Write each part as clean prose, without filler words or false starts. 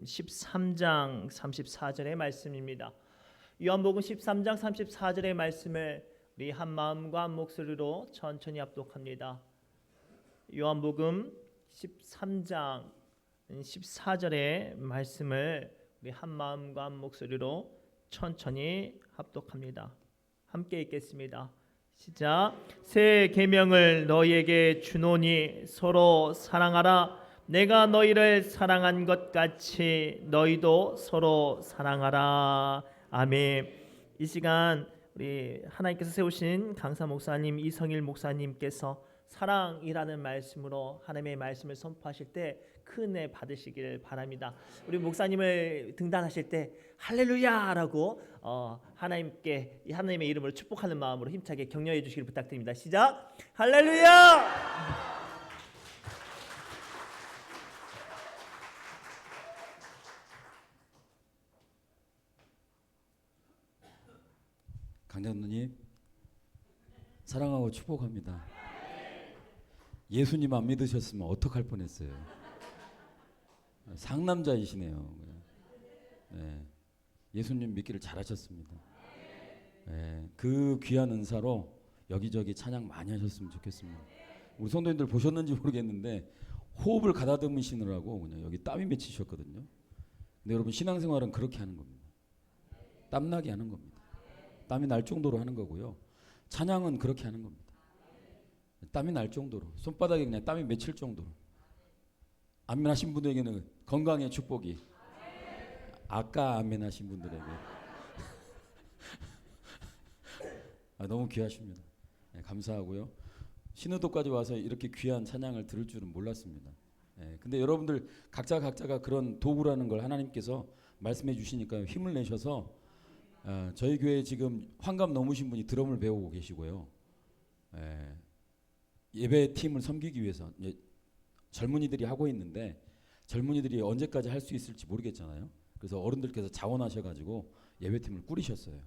13장 34절의 말씀입니다. 요한복음 13장 34절의 말씀을 우리 한 마음과 한 목소리로 천천히 합독합니다. 요한복음 13장 14절의 말씀을 우리 한 마음과 한 목소리로 천천히 합독합니다. 함께 읽겠습니다. 시작. 새 계명을 너희에게 주노니 서로 사랑하라. 내가 너희를 사랑한 것 같이 너희도 서로 사랑하라. 아멘. 이 시간 우리 하나님께서 세우신 강사 목사님 이성일 목사님께서 사랑이라는 말씀으로 하나님의 말씀을 선포하실 때 큰 은혜 받으시기를 바랍니다. 우리 목사님을 등단하실 때 할렐루야라고 하나님께 하나님의 이름으로 축복하는 마음으로 힘차게 격려해 주시기를 부탁드립니다. 시작. 할렐루야. 강장로님 사랑하고 축복합니다. 예수님 안 믿으셨으면 어떡할 뻔했어요. 상남자이시네요. 네. 예수님 믿기를 잘하셨습니다. 네. 그 귀한 은사로 여기저기 찬양 많이 하셨으면 좋겠습니다. 우리 성도님들 보셨는지 모르겠는데 호흡을 가다듬으시느라고 그냥 여기 땀이 맺히셨거든요. 근데 여러분 신앙생활은 그렇게 하는 겁니다. 땀나게 하는 겁니다. 땀이 날 정도로 하는 거고요. 찬양은 그렇게 하는 겁니다. 땀이 날 정도로 손바닥에 그냥 땀이 맺힐 정도로. 아멘 하신 분들에게는 건강의 축복이, 아까 아멘 하신 분들에게 너무 귀하십니다. 네, 감사하고요. 신우도까지 와서 이렇게 귀한 찬양을 들을 줄은 몰랐습니다. 네, 근데 여러분들 각자가 그런 도구라는 걸 하나님께서 말씀해 주시니까 힘을 내셔서 저희 교회에 지금 환갑 넘으신 분이 드럼을 배우고 계시고요. 예배팀을 섬기기 위해서 젊은이들이 하고 있는데 젊은이들이 언제까지 할 수 있을지 모르겠잖아요. 그래서 어른들께서 자원하셔가지고 예배팀을 꾸리셨어요.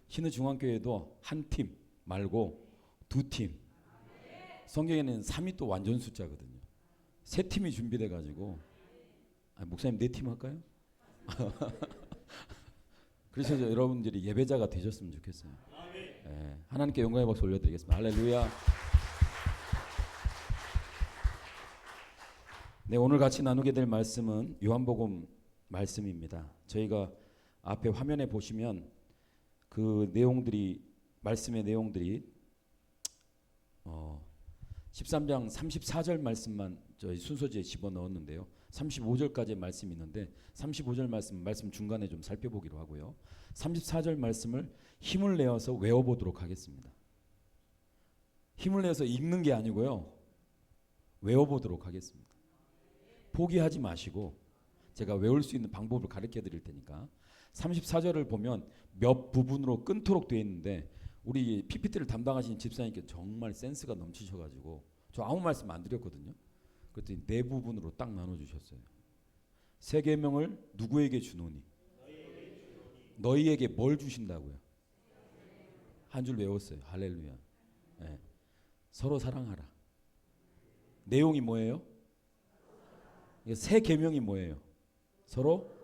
신의중앙교회도 한 팀 말고 두 팀. 성경에는 3이 또 완전 숫자거든요. 세 팀이 준비돼가지고 목사님 4팀 할까요? 그래서 여러분들이 예배자가 되셨으면 좋겠어요. 하나님께 영광의 박수 올려드리겠습니다. 할렐루야. 네, 오늘 같이 나누게 될 말씀은 요한복음 말씀입니다. 저희가 앞에 화면에 보시면 그 내용들이, 말씀의 내용들이 13장 34절 말씀만 저희 순서지에 집어넣었는데요. 35절까지의 말씀이 있는데 35절 말씀 중간에 좀 살펴보기로 하고요. 34절 말씀을 힘을 내어서 외워보도록 하겠습니다. 힘을 내어서 읽는 게 아니고요. 외워보도록 하겠습니다. 포기하지 마시고 제가 외울 수 있는 방법을 가르쳐 드릴 테니까 34절을 보면 몇 부분으로 끊도록 되어 있는데 우리 PPT를 담당하신 집사님께 정말 센스가 넘치셔가지고 저 아무 말씀 안 드렸거든요. 그랬더니 4부분으로 딱 나눠주셨어요. 새 계명을 누구에게 주노니? 너희에게 뭘 주신다고요? 한 줄 외웠어요. 할렐루야. 네. 서로 사랑하라. 내용이 뭐예요? 새 계명이 뭐예요? 서로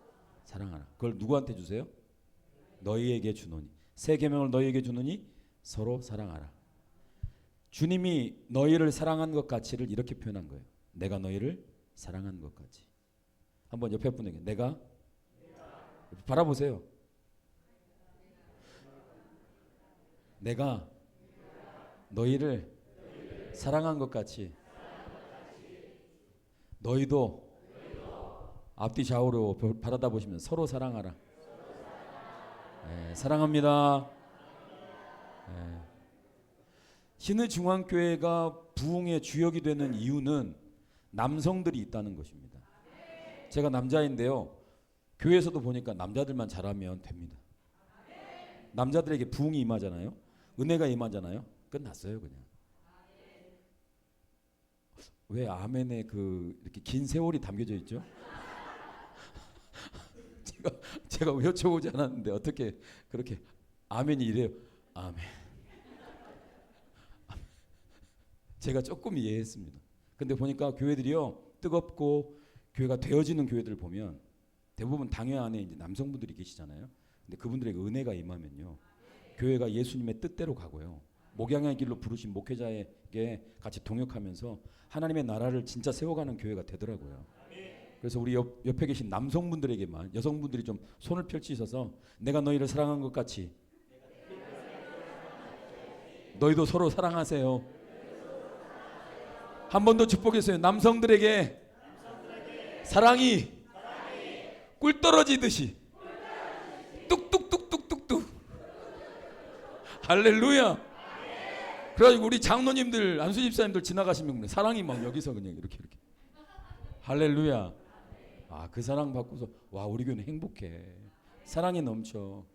사랑하라. 그걸 누구한테 주세요? 너희에게 주노니. 새 계명을 너희에게 주노니 서로 사랑하라. 주님이 너희를 사랑한 것 같이를 이렇게 표현한 거예요. 내가 너희를 사랑한 것 같이. 한번 옆에 분에게 내가 바라보세요. 내가 너희를 사랑한 것 같이 너희도 앞뒤 좌우로 바라다 보시면 서로 사랑하라. 사랑합니다. 신의중앙교회가 부흥의 주역이 되는 이유는 남성들이 있다는 것입니다. 제가 남자인데요. 교회에서도 보니까 남자들만 잘하면 됩니다. 남자들에게 부흥이 임하잖아요. 은혜가 임하잖아요. 끝났어요 그냥. 왜 아멘에 이렇게 긴 세월이 담겨져 있죠? 제가 외쳐보지 않았는데 어떻게 그렇게 아멘이 이래요? 아멘. 제가 조금 이해했습니다. 근데 보니까 교회들이요 뜨겁고 교회가 되어지는 교회들을 보면 대부분 당회 안에 이제 남성분들이 계시잖아요. 근데 그분들에게 은혜가 임하면요, 교회가 예수님의 뜻대로 가고요, 목양의 길로 부르신 목회자에게 같이 동역하면서 하나님의 나라를 진짜 세워가는 교회가 되더라고요. 그래서 우리 옆에 계신 남성분들에게만, 여성분들이 좀 손을 펼치셔서 내가 너희를 사랑한 것 같이 너희도 서로 사랑하세요. 한 번 더 축복했어요. 남성들에게 사랑이 꿀 떨어지듯이 뚝뚝뚝뚝뚝뚝. 할렐루야. 그래가지고 우리 장로님들, 안수 집사님들 지나가시면 사랑이 막 여기서 그냥 이렇게 할렐루야. 아, 그 사랑 받고서 와, 우리 교회는 행복해. 사랑이 넘쳐.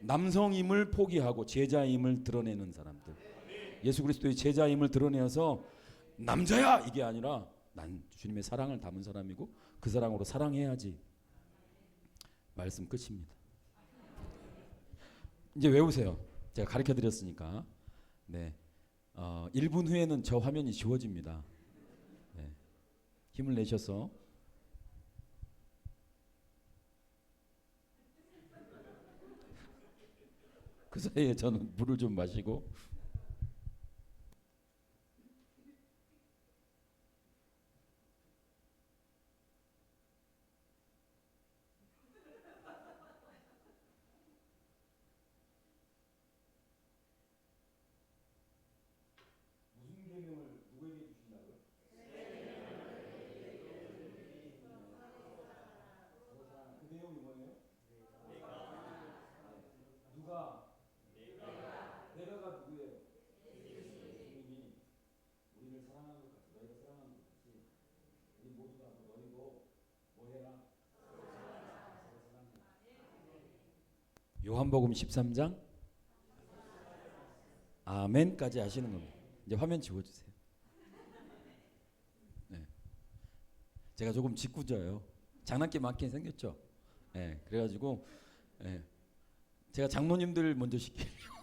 남성임을 포기하고 제자임을 드러내는 사람들. 예수 그리스도의 제자임을 드러내어서 남자야 이게 아니라 난 주님의 사랑을 담은 사람이고 그 사랑으로 사랑해야지. 말씀 끝입니다. 이제 외우세요. 제가 가르쳐 드렸으니까. 네. 1분 후에는 저 화면이 지워집니다. 네. 힘을 내셔서 그 사이에 저는 물을 좀 마시고 무슨 계명을 누구에게 주신다고요? 그 내용이 뭐예요? 누가? 내가가 누구예요? 예수님이 우리를 사랑한 것 같이, 너희가 사랑한 것 같이 우리 모두 다 너희도 뭐 해라? 서로 사랑해라. 요한복음 13장 아멘까지 하시는 겁니다. 이제 화면 지워주세요. 네. 제가 조금 짓궂어요. 장난기 많게 생겼죠. 네. 그래가지고 제가 장로님들 먼저 시킬게요.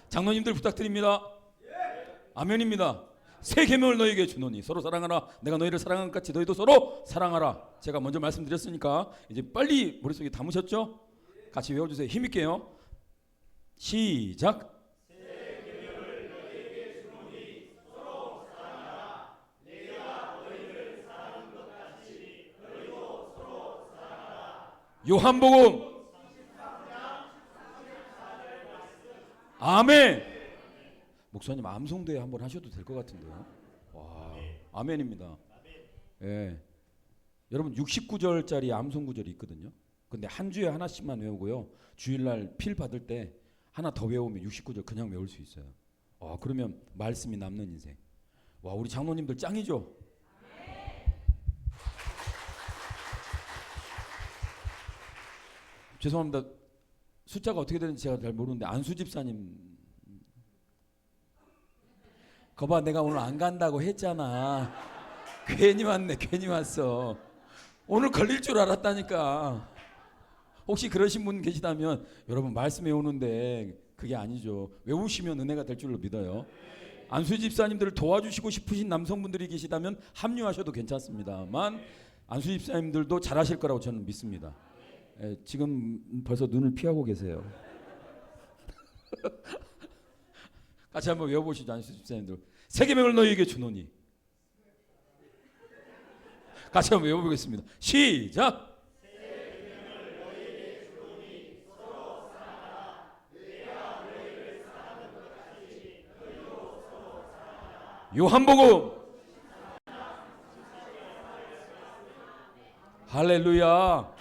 장로님들 부탁드립니다. 아멘입니다. 새 계명을 너희에게 주노니 서로 사랑하라. 내가 너희를 사랑한 것 같이 너희도 서로 사랑하라. 제가 먼저 말씀드렸으니까 이제 빨리 머릿속에 담으셨죠? 같이 외워주세요. 힘있게요. 시작. 요한복음 아멘. 목사님 암송대 한번 하셔도 될 것 같은데요. 와, 아멘입니다. 예, 여러분 69절짜리 암송 구절이 있거든요. 근데 한 주에 하나씩만 외우고요. 주일날 필 받을 때 하나 더 외우면 69절 그냥 외울 수 있어요. 그러면 말씀이 남는 인생. 와, 우리 장로님들 짱이죠. 죄송합니다. 숫자가 어떻게 되는지 제가 잘 모르는데 안수 집사님, 거봐 내가 오늘 안 간다고 했잖아. 괜히 왔네. 괜히 왔어. 오늘 걸릴 줄 알았다니까. 혹시 그러신 분 계시다면 여러분 말씀 외우는데 그게 아니죠. 외우시면 은혜가 될 줄로 믿어요. 안수 집사님들을 도와주시고 싶으신 남성분들이 계시다면 합류하셔도 괜찮습니다만 안수 집사님들도 잘하실 거라고 저는 믿습니다. 지금 벌써 눈을 피하고 계세요. 같이 한번 외워보시죠. 안수 집사님들. 새 계명을 너희에게 주노니. 같이 한번 외워보겠습니다. 시작. 요한복음 할렐루야.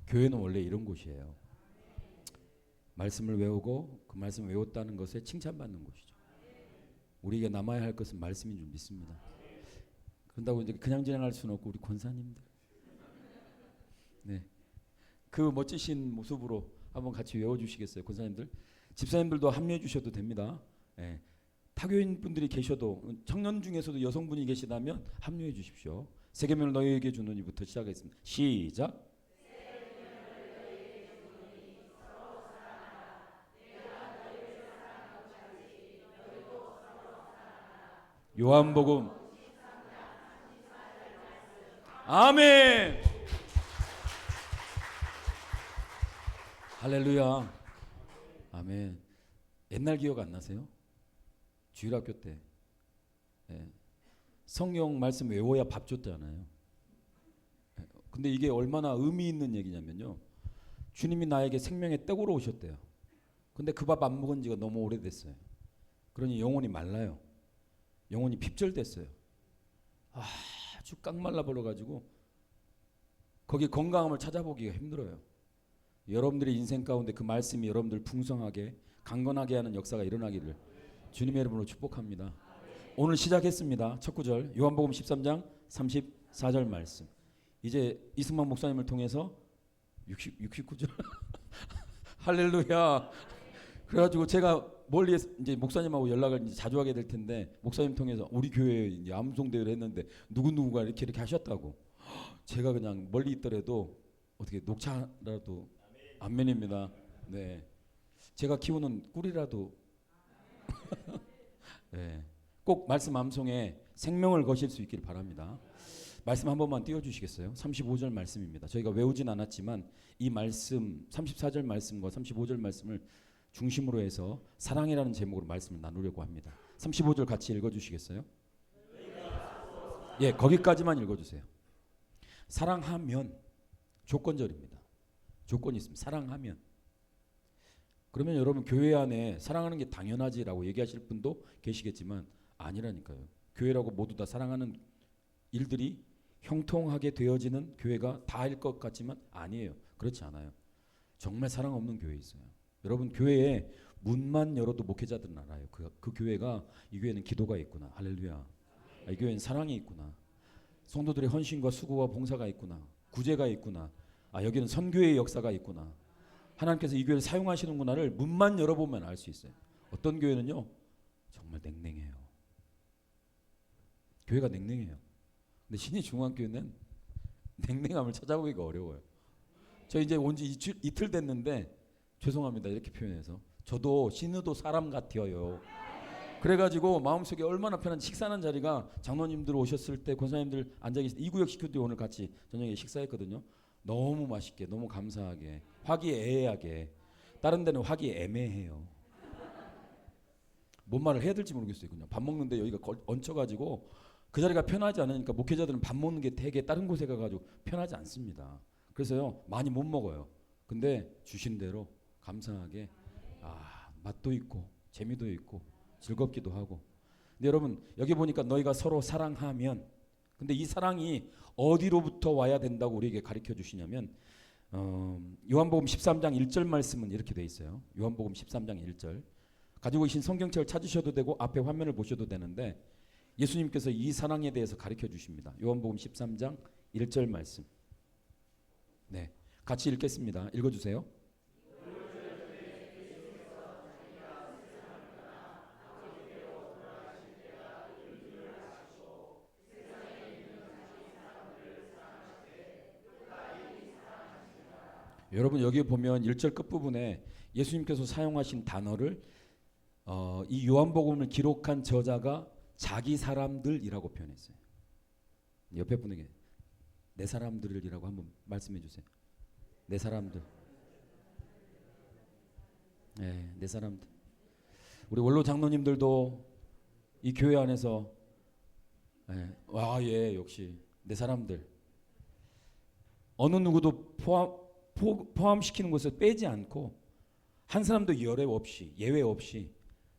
교회는 원래 이런 곳이에요. 말씀을 외우고 그 말씀을 외웠다는 것에 칭찬받는 곳이죠. 우리에게 남아야 할 것은 말씀인 줄 믿습니다. 그런다고 이제 그냥 진행할 수는 없고 우리 권사님들, 네, 그 멋지신 모습으로 한번 같이 외워주시겠어요, 권사님들? 집사님들도 합류해 주셔도 됩니다. 네. 타교인 분들이 계셔도 청년 중에서도 여성분이 계시다면 합류해 주십시오. 새 계명을 너희에게 주노니부터 시작하겠습니다. 시작. 요한복음 아멘. 할렐루야. 아멘. 옛날 기억 안 나세요? 주일학교 때 성경 말씀 외워야 밥 줬잖아요. 근데 이게 얼마나 의미 있는 얘기냐면요. 주님이 나에게 생명의 떡으로 오셨대요. 근데 그 밥 안 먹은 지가 너무 오래됐어요. 그러니 영혼이 말라요. 영혼이 핍절됐어요. 아주 깡말라 버려가지고 거기 건강함을 찾아보기가 힘들어요. 여러분들의 인생 가운데 그 말씀이 여러분들 풍성하게 강건하게 하는 역사가 일어나기를 주님의 이름으로 축복합니다. 오늘 시작했습니다. 첫 구절 요한복음 13장 34절 말씀. 이제 이승만 목사님을 통해서 69절 할렐루야. 그래가지고 제가 멀리에서 이제 목사님하고 연락을 이제 자주 하게 될 텐데 목사님 통해서 우리 교회에 이제 암송 대회를 했는데 누구누구가 이렇게 하셨다고. 제가 그냥 멀리 있더라도 어떻게 녹차라도 아멘입니다. 네, 제가 키우는 꿀이라도 네, 꼭 말씀 암송에 생명을 거실 수 있기를 바랍니다. 말씀 한 번만 띄워주시겠어요? 35절 말씀입니다. 저희가 외우진 않았지만 이 말씀 34절 말씀과 35절 말씀을 중심으로 해서 사랑이라는 제목으로 말씀을 나누려고 합니다. 35절 같이 읽어주시겠어요? 예, 거기까지만 읽어주세요. 사랑하면 조건절입니다. 조건이 있습니다. 사랑하면. 그러면 여러분 교회 안에 사랑하는 게 당연하지라고 얘기하실 분도 계시겠지만 아니라니까요. 교회라고 모두 다 사랑하는 일들이 형통하게 되어지는 교회가 다일 것 같지만 아니에요. 그렇지 않아요. 정말 사랑 없는 교회 있어요. 여러분 교회에 문만 열어도 목회자들은 알아요. 그 교회가 이 교회는 기도가 있구나. 할렐루야. 이 교회는 사랑이 있구나. 성도들의 헌신과 수고와 봉사가 있구나. 구제가 있구나. 여기는 선교의 역사가 있구나. 하나님께서 이 교회를 사용하시는구나를 문만 열어보면 알 수 있어요. 어떤 교회는요 정말 냉랭해요. 교회가 냉랭해요. 근데 신의중앙교회는 냉랭함을 찾아보기가 어려워요. 저 이제 온 지 이틀 됐는데 죄송합니다 이렇게 표현해서 저도 신의도 사람 같아요. 그래가지고 마음속에 얼마나 편한 식사하는 자리가 장로님들 오셨을 때 권사님들 앉아 계실 때 이구역 식구들이 오늘 같이 저녁에 식사했거든요. 너무 맛있게 너무 감사하게 화기애애하게. 다른 데는 화기애매해요. 뭔 말을 해야 될지 모르겠어요. 그냥 밥 먹는데 여기가 얹혀가지고 그 자리가 편하지 않으니까 목회자들은 밥 먹는 게 되게 다른 곳에 가가지고 편하지 않습니다. 그래서요 많이 못 먹어요. 근데 주신 대로 감사하게 맛도 있고 재미도 있고 즐겁기도 하고. 근데 여러분 여기 보니까 너희가 서로 사랑하면, 근데 이 사랑이 어디로부터 와야 된다고 우리에게 가르쳐 주시냐면 요한복음 13장 1절 말씀은 이렇게 돼 있어요. 요한복음 13장 1절 가지고 계신 성경책을 찾으셔도 되고 앞에 화면을 보셔도 되는데 예수님께서 이 사랑에 대해서 가르쳐 주십니다. 요한복음 13장 1절 말씀. 네, 같이 읽겠습니다. 읽어주세요. 여러분 여기 보면 1절 끝부분에 예수님께서 사용하신 단어를 이 요한복음을 기록한 저자가 자기 사람들이라고 표현했어요. 옆에 분에게 내 사람들이라고 한번 말씀해 주세요. 내 사람들. 네, 내 사람들. 우리 원로 장로님들도 이 교회 안에서 예, 역시 내 사람들. 어느 누구도 포함시키는 것을 빼지 않고 한 사람도 예외 없이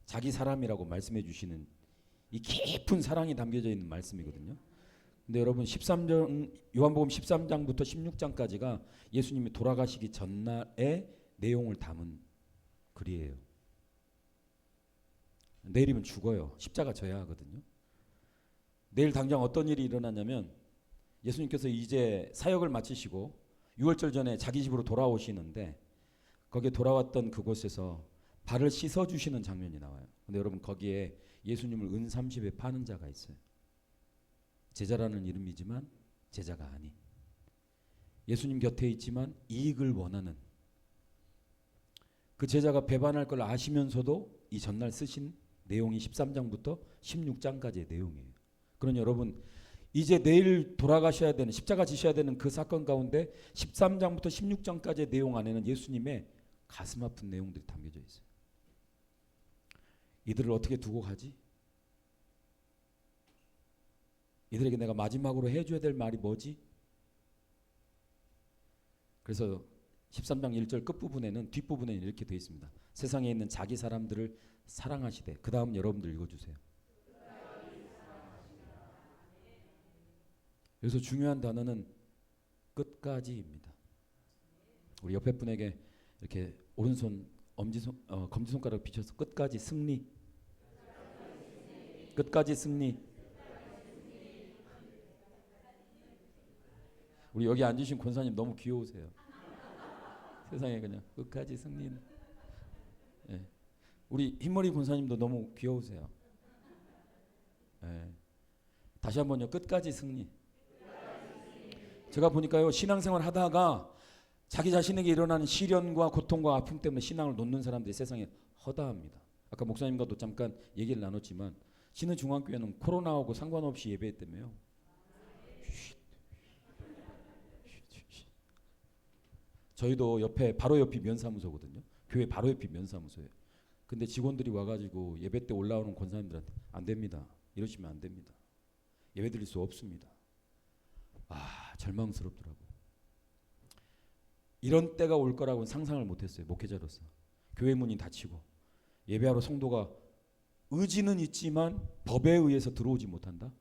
자기 사람이라고 말씀해 주시는 이 깊은 사랑이 담겨져 있는 말씀이거든요. 근데 여러분 요한복음 13장부터 16장까지가 예수님이 돌아가시기 전날의 내용을 담은 글이에요. 내일이면 죽어요. 십자가 져야 하거든요. 내일 당장 어떤 일이 일어나냐면 예수님께서 이제 사역을 마치시고 6월절 전에 자기 집으로 돌아오시는데 거기에 돌아왔던 그곳에서 발을 씻어주시는 장면이 나와요. 근데 여러분 거기에 예수님을 은 30에 파는 자가 있어요. 제자라는 이름이지만 제자가 아닌, 예수님 곁에 있지만 이익을 원하는 그 제자가 배반할 걸 아시면서도 이 전날 쓰신 내용이 13장부터 16장까지의 내용이에요. 그러니 여러분 이제 내일 돌아가셔야 되는 십자가 지셔야 되는 그 사건 가운데 13장부터 16장까지의 내용 안에는 예수님의 가슴 아픈 내용들이 담겨져 있어요. 이들을 어떻게 두고 가지? 이들에게 내가 마지막으로 해줘야 될 말이 뭐지? 그래서 13장 1절 끝부분에는 뒷부분에는 이렇게 되어 있습니다. 세상에 있는 자기 사람들을 사랑하시되. 그 다음 여러분들 읽어주세요. 여기서 중요한 단어는 끝까지입니다. 우리 옆에 분에게 이렇게 오른손 검지손가락 비춰서 끝까지 승리. 끝까지 승리. 우리 여기 앉으신 권사님 너무 귀여우세요. 세상에 그냥 끝까지 승리. 예. 우리 흰머리 권사님도 너무 귀여우세요. 예. 다시 한번요. 끝까지 승리. 제가 보니까요, 신앙생활 하다가 자기 자신에게 일어나는 시련과 고통과 아픔 때문에 신앙을 놓는 사람들이 세상에 허다합니다. 아까 목사님과도 잠깐 얘기를 나눴지만 신의중앙교회는 코로나하고 상관없이 예배했다며요. 저희도 바로 옆이 면사무소거든요. 교회 바로 옆이 면사무소예요. 근데 직원들이 와가지고 예배 때 올라오는 권사님들한테 안 됩니다. 이러시면 안 됩니다. 예배 드릴 수 없습니다. 절망스럽더라고요. 이런 때가 올 거라고는 상상을 못했어요. 목회자로서. 교회 문이 닫히고 예배하러 성도가 의지는 있지만 법에 의해서 들어오지 못한다.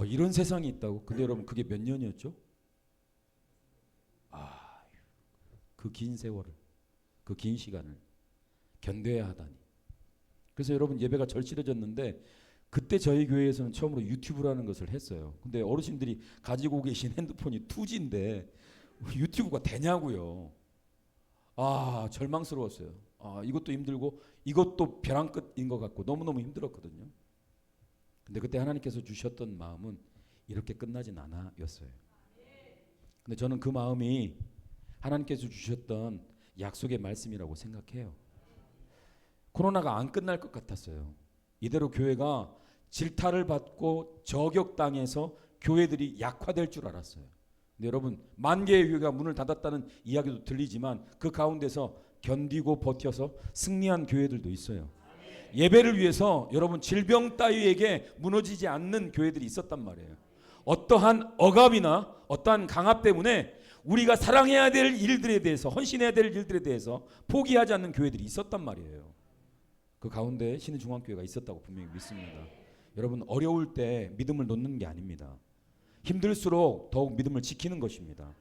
이런 세상이 있다고. 근데 여러분 그게 몇 년이었죠? 그 긴 세월을, 그 긴 시간을 견뎌야 하다니. 그래서 여러분 예배가 절실해졌는데 그때 저희 교회에서는 처음으로 유튜브라는 것을 했어요. 근데 어르신들이 가지고 계신 핸드폰이 2G인데 유튜브가 되냐고요. 절망스러웠어요. 이것도 힘들고 이것도 벼랑 끝인 것 같고 너무너무 힘들었거든요. 근데 그때 하나님께서 주셨던 마음은 이렇게 끝나진 않아 였어요. 근데 저는 그 마음이 하나님께서 주셨던 약속의 말씀이라고 생각해요. 코로나가 안 끝날 것 같았어요. 이대로 교회가 질타를 받고 저격당해서 교회들이 약화될 줄 알았어요. 근데 여러분 만 개의 교회가 문을 닫았다는 이야기도 들리지만 그 가운데서 견디고 버텨서 승리한 교회들도 있어요. 예배를 위해서 여러분 질병 따위에게 무너지지 않는 교회들이 있었단 말이에요. 어떠한 억압이나 어떠한 강압 때문에 우리가 사랑해야 될 일들에 대해서 헌신해야 될 일들에 대해서 포기하지 않는 교회들이 있었단 말이에요. 그 가운데 신의중앙교회가 있었다고 분명히 믿습니다. 여러분 어려울 때 믿음을 놓는 게 아닙니다. 힘들수록 더욱 믿음을 지키는 것입니다.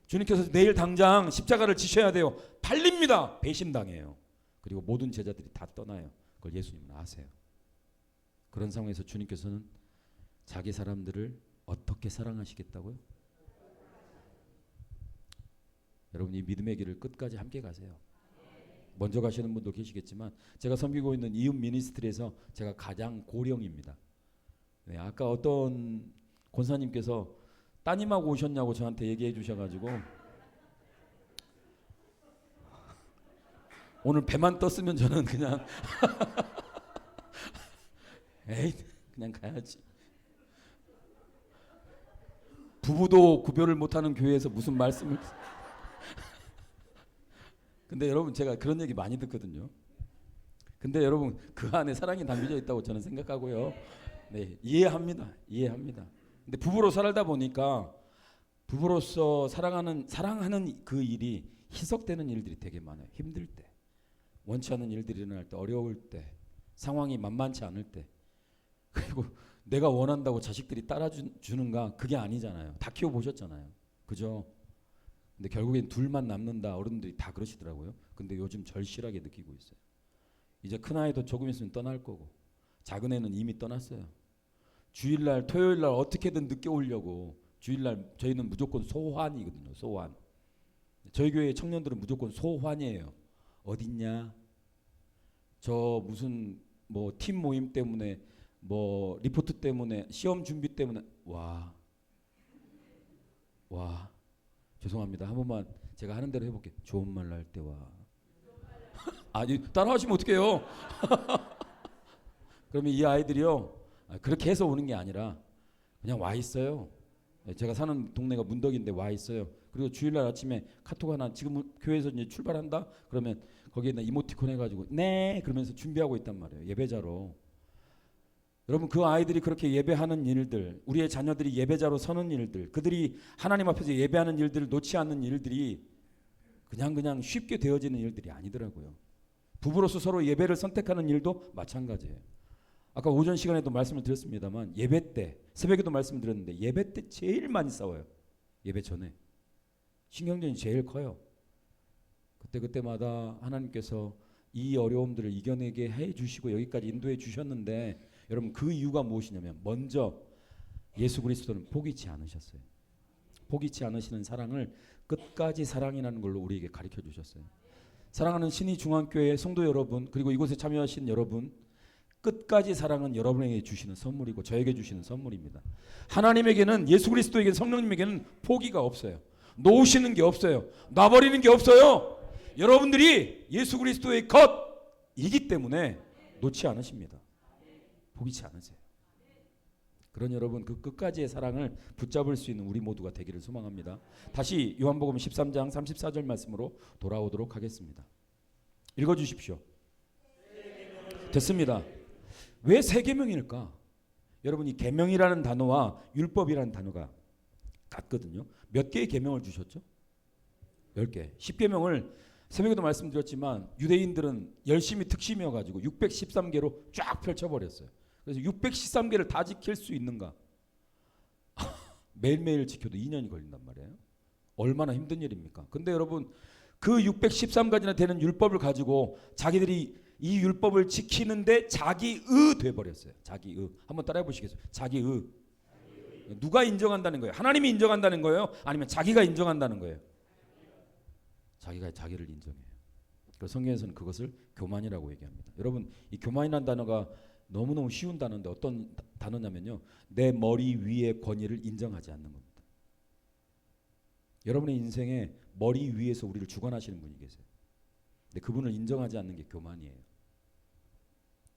주님께서 내일 당장 십자가를 지셔야 돼요. 팔립니다. 배신당해요. 그리고 모든 제자들이 다 떠나요. 그걸 예수님은 아세요. 그런 상황에서 주님께서는 자기 사람들을 어떻게 사랑하시겠다고요? 여러분 이 믿음의 길을 끝까지 함께 가세요. 먼저 가시는 분도 계시겠지만 제가 섬기고 있는 이웃 미니스트리에서 제가 가장 고령입니다. 네, 아까 어떤 권사님께서 따님하고 오셨냐고 저한테 얘기해 주셔가지고 오늘 배만 떴으면 저는 그냥 에이 그냥 가야지. 부부도 구별을 못하는 교회에서 무슨 말씀을 근데 여러분 제가 그런 얘기 많이 듣거든요. 근데 여러분 그 안에 사랑이 담겨져 있다고 저는 생각하고요. 네, 이해합니다. 근데 부부로 살다 보니까 부부로서 사랑하는 그 일이 희석되는 일들이 되게 많아요. 힘들 때, 원치 않는 일들이 일어날 때, 어려울 때, 상황이 만만치 않을 때. 그리고 내가 원한다고 자식들이 따라주는가? 그게 아니잖아요. 다 키워보셨잖아요. 그죠? 근데 결국엔 둘만 남는다. 어른들이 다 그러시더라고요. 근데 요즘 절실하게 느끼고 있어요. 이제 큰아이도 조금 있으면 떠날 거고 작은애는 이미 떠났어요. 주일날 토요일날 어떻게든 늦게 오려고 주일날 저희는 무조건 소환이거든요. 소환. 저희 교회 청년들은 무조건 소환이에요. 어딨냐? 저 무슨 뭐 팀 모임 때문에 뭐 리포트 때문에 시험 준비 때문에 와 죄송합니다. 한 번만 제가 하는 대로 해볼게요. 좋은 말로 할 때 와. 아니 따라하시면 어떡해요. 그러면 이 아이들이요 그렇게 해서 오는 게 아니라 그냥 와 있어요. 예, 제가 사는 동네가 문덕인데 와 있어요. 그리고 주일날 아침에 카톡 하나 지금 교회에서 이제 출발한다 그러면 거기에다 이모티콘 해가지고 네 그러면서 준비하고 있단 말이에요. 예배자로. 여러분 그 아이들이 그렇게 예배하는 일들, 우리의 자녀들이 예배자로 서는 일들, 그들이 하나님 앞에서 예배하는 일들을 놓지 않는 일들이 그냥 쉽게 되어지는 일들이 아니더라고요. 부부로서 서로 예배를 선택하는 일도 마찬가지예요. 아까 오전 시간에도 말씀을 드렸습니다만 예배 때, 새벽에도 말씀을 드렸는데 예배 때 제일 많이 싸워요. 예배 전에. 신경전이 제일 커요. 그때마다 하나님께서 이 어려움들을 이겨내게 해주시고 여기까지 인도해 주셨는데 여러분 그 이유가 무엇이냐면 먼저 예수 그리스도는 포기치 않으셨어요. 포기치 않으시는 사랑을 끝까지 사랑이라는 걸로 우리에게 가르쳐 주셨어요. 사랑하는 신의 중앙교회 성도 여러분 그리고 이곳에 참여하신 여러분 끝까지 사랑은 여러분에게 주시는 선물이고 저에게 주시는 선물입니다. 하나님에게는 예수 그리스도에게 성령님에게는 포기가 없어요. 놓으시는 게 없어요. 놔버리는 게 없어요. 여러분들이 예수 그리스도의 것이기 때문에 놓지 않으십니다. 포기치 않으세요. 그런 여러분 그 끝까지의 사랑을 붙잡을 수 있는 우리 모두가 되기를 소망합니다. 다시 요한복음 13장 34절 말씀으로 돌아오도록 하겠습니다. 읽어주십시오. 됐습니다. 왜 세 계명일까? 여러분 이 계명이라는 단어와 율법이라는 단어가 같거든요. 몇 개의 계명을 주셨죠? 10개. 10계명을 새벽에도 말씀드렸지만 유대인들은 열심히 특심이어가지고 613개로 쫙 펼쳐버렸어요. 그래서 613개를 다 지킬 수 있는가? 매일매일 지켜도 2년이 걸린단 말이에요. 얼마나 힘든 일입니까? 근데 여러분 그 613가지나 되는 율법을 가지고 자기들이 이 율법을 지키는데 자기의 돼버렸어요. 자기의. 한번 따라해 보시겠어요? 자기의. 누가 인정한다는 거예요? 하나님이 인정한다는 거예요? 아니면 자기가 인정한다는 거예요? 자기가 자기를 인정해요. 그래서 성경에서는 그것을 교만이라고 얘기합니다. 여러분 이 교만이라는 단어가 너무너무 쉬운 단어인데 어떤 단어냐면요. 내 머리 위의 권위를 인정하지 않는 겁니다. 여러분의 인생에 머리 위에서 우리를 주관하시는 분이 계세요. 근데 그분을 인정하지 않는 게 교만이에요.